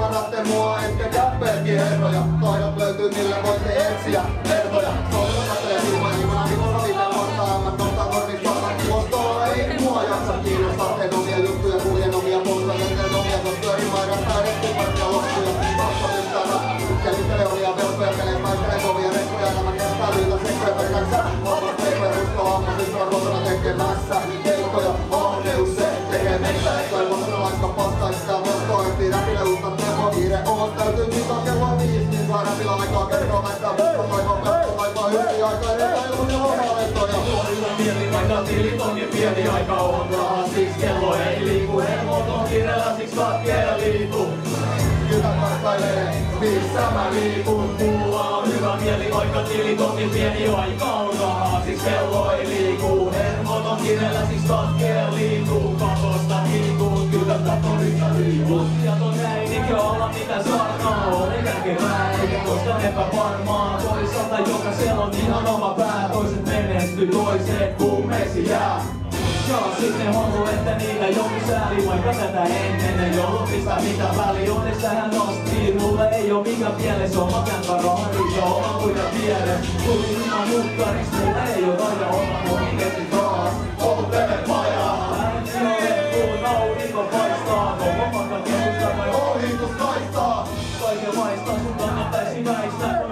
ymmärrätte mua, ettekä pelkkiä herroja. Taidot löytyy, millä voitte etsiä vertoja. Soitattelee silmään, niin mä viikolla viiden vuotta. Mä nostan kornistaa kivostoa, ei mua jaksa kiinnostaa. En omia juttuja, kuljen omia polkuja, en omia juttuja. Ymmärrän täydet kummarsia loppuja. Tahto yhtäällä, käsittele omia velkoja, peleen maistelee kovia rekkoja. Elämä kestää lyhyitä sekkoja pelkäksä. Vapasta ei peruskoa, ammatissa kotona tekemässä. Heikkoja, ohdeus se tekee meistä. Toivosana vaikka pastaista vastointi. Räpille uutta tehoa, kiire on. Täytyy mitään kello 5, niin saa räpillä aikaa kertoa. Mä sitä musta toivon pelkko taivaa yhti aikaa. Epäiluja omalentoja. Mieli vaikka tilit on niin pieni aika on rahaa. Siksi kello ei liiku. Hermot on kiireellä, siksi katkeella liiku. Kyllä tarkkailee, missä mä liikun. Mulla on hyvä mieli, vaikka tilit on niin pieni aika on rahaa. Siksi kello ei liiku. Hermot on kiireellä, siksi katkeella liiku. Pakosta liikuu, kyllä tatorista liikuu. Ja ton näin, eikä olla mitä sarnaa. Eikä kevää, eikä koskaan epävarmaa. Toisaalta jokaisella on ihan oma pää. Toiset menestyy, toiseen kuumeesi jää. Joo, sitten huomu, että niitä joku sääli, vaikka tätä ennen ei ollut mistä mitä väliä. Onneksi tähän nosti, mulle ei oo mikä mielessä oma kämpärohari ja oma muita tiedä. Tuli ilman mukkariks, meillä ei oo taida olla mun ketsi taas. Ollut teet majaa. Ääni ole kuun, aurinko paistaa. Koko matka keskustaa vai ohitus kaistaa. kaiken maistaa, sun kannattaisi väistää.